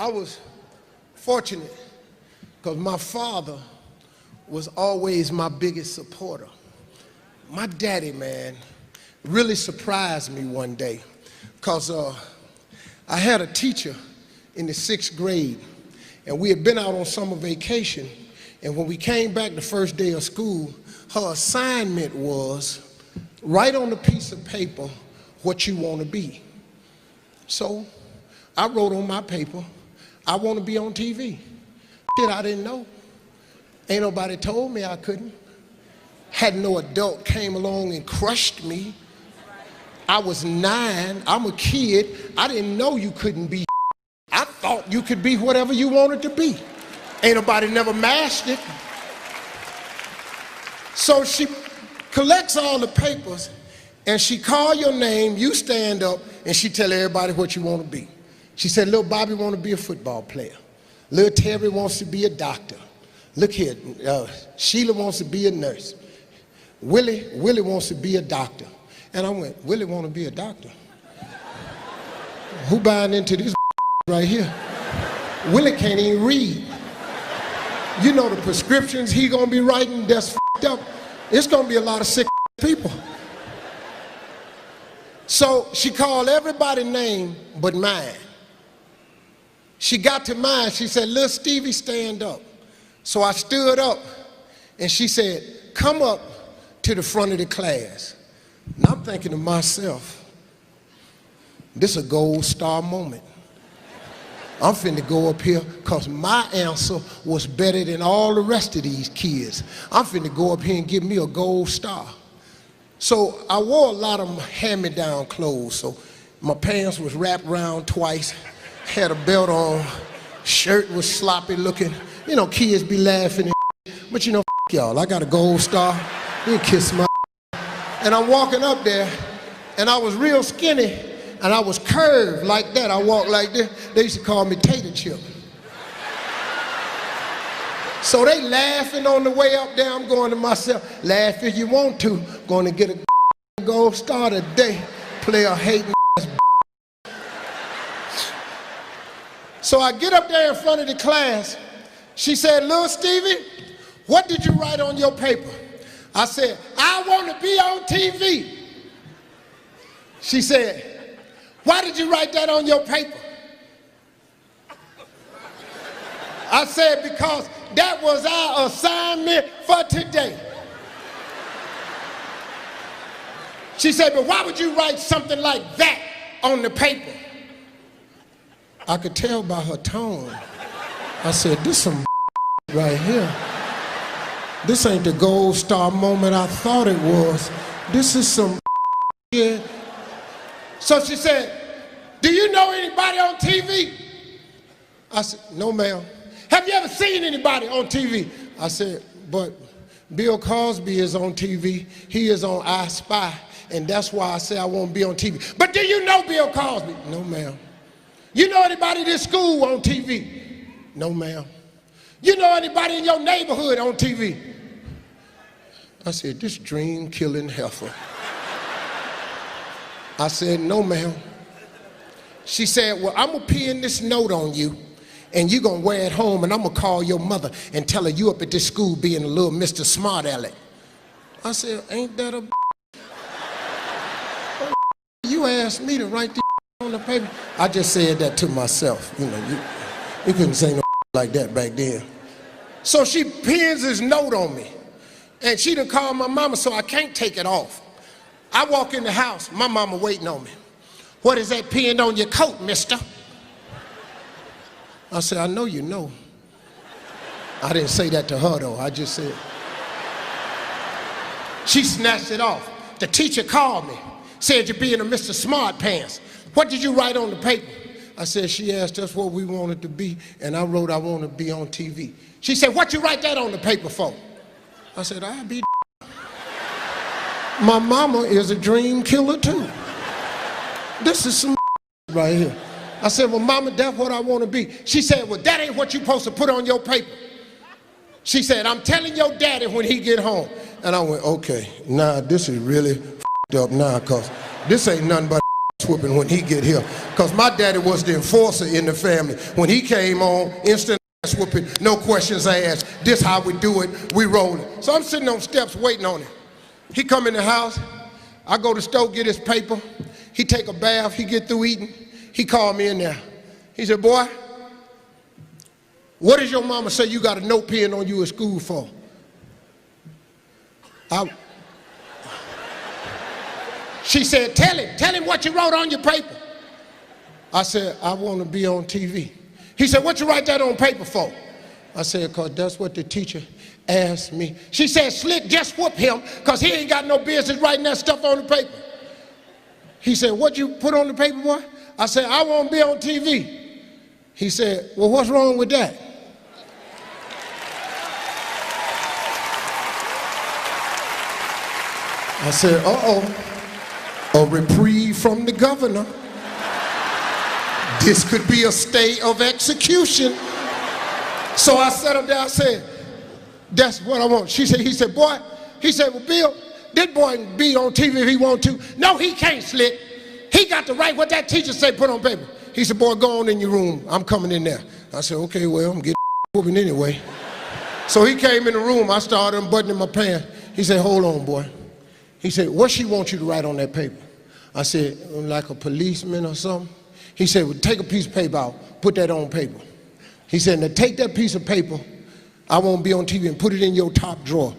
I was fortunate because my father was always my biggest supporter. My daddy, man, really surprised me one day because I had a teacher in the 6th grade, and we had been out on summer vacation, and when we came back the first day of school, her assignment was write on a piece of paper what you want to be. So I wrote on my paper, I want to be on TV. Shit I didn't know. Ain't nobody told me I couldn't. Had no adult came along and crushed me. I was 9, I'm a kid, I didn't know you couldn't be. I thought you could be whatever you wanted to be. Ain't nobody never mashed it. So she collects all the papers and she call your name, you stand up, and she tell everybody what you want to be. She said, little Bobby want to be a football player. Little Terry wants to be a doctor. Look here, Sheila wants to be a nurse. Willie wants to be a doctor. And I went, Willie want to be a doctor? Who buying into this right here? Willie can't even read. You know the prescriptions he gonna be writing that's f***ed up. It's gonna be a lot of sick people. So she called everybody's name but mine. She got to mine, she said, little Stevie, stand up. So I stood up and she said, come up to the front of the class. And I'm thinking to myself, this is a gold star moment. I'm finna go up here because my answer was better than all the rest of these kids. I'm finna go up here and give me a gold star. So I wore a lot of hand-me-down clothes. So my pants was wrapped around twice, had a belt on, shirt was sloppy looking. You know, kids be laughing and shit, but you know, y'all, I got a gold star. You kiss my and I'm walking up there, and I was real skinny, and I was curved like that. I walked like this. They used to call me Tater Chip. So they laughing on the way up there. I'm going to myself, laugh if you want to. Going to get a gold star today. Player hating ass. So I get up there in front of the class. She said, little Stevie, what did you write on your paper? I said, I want to be on TV. She said, why did you write that on your paper? I said, because that was our assignment for today. She said, but why would you write something like that on the paper? I could tell by her tone. I said, this some right here. This ain't the gold star moment I thought it was. This is some shit. So she said, do you know anybody on TV? I said, no, ma'am. Have you ever seen anybody on TV? I said, but Bill Cosby is on TV. He is on I Spy, and that's why I say I won't be on TV. But do you know Bill Cosby? No, ma'am. You know anybody in this school on TV? No, ma'am. You know anybody in your neighborhood on TV? I said, this dream-killing heifer. I said, no, ma'am. She said, well, I'm gonna pin this note on you, and you're gonna wear it home, and I'm gonna call your mother and tell her you up at this school being a little Mr. Smart Aleck. I said, ain't that a You asked me to write this on the paper. I just said that to myself. You know, you couldn't say no like that back then. So she pins this note on me, and she done called my mama, so I can't take it off. I walk in the house, my mama waiting on me. What is that pinned on your coat, mister? I said, I know you know. I didn't say that to her though, I just said. She snatched it off. The teacher called me, said you're being a Mr. Smart Pants. What did you write on the paper? I said, she asked us what we wanted to be, and I wrote I want to be on TV. She said, what you write that on the paper for? I said, I'll be My mama is a dream killer too. This is some right here. I said, well, mama, that's what I want to be. She said, well, that ain't what you supposed to put on your paper. She said, I'm telling your daddy when he get home. And I went, okay, nah, this is really up now, cause this ain't nothing but whooping when he get here. Because my daddy was the enforcer in the family. When he came on, instant ass whooping, no questions asked. This how we do it, we roll it. So I'm sitting on steps waiting on him. He come in the house, I go to the store, get his paper. He take a bath, he get through eating. He called me in there. He said, boy, what does your mama say you got a note pen on you at school for? She said, tell him what you wrote on your paper. I said, I want to be on TV. He said, what you write that on paper for? I said, because that's what the teacher asked me. She said, Slick, just whoop him because he ain't got no business writing that stuff on the paper. He said, what you put on the paper, boy? I said, I want to be on TV. He said, well, what's wrong with that? I said, a reprieve from the governor. This could be a stay of execution. So I sat up there, I said, that's what I want. He said, boy, well, Bill, this boy can be on TV if he want to. No, he can't, Slick. He got to write what that teacher said, put on paper. He said, boy, go on in your room. I'm coming in there. I said, okay, well, I'm getting whooping anyway. So he came in the room. I started unbuttoning my pants. He said, hold on, boy. He said, what she wants you to write on that paper? I said, like a policeman or something. He said, well, take a piece of paper out, put that on paper. He said, now take that piece of paper, I won't be on TV, and put it in your top drawer.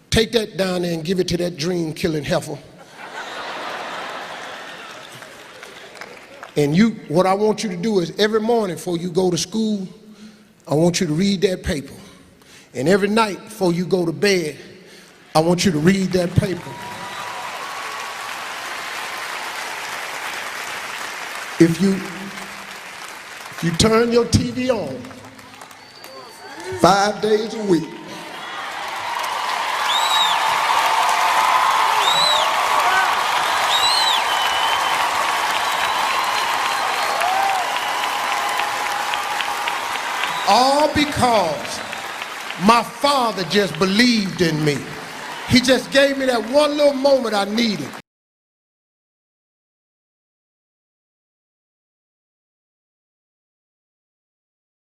Take that down there and give it to that dream-killing heifer. And what I want you to do is every morning before you go to school, I want you to read that paper. And every night before you go to bed, I want you to read that paper. If you turn your TV on 5 days a week, all because my father just believed in me. He just gave me that one little moment I needed.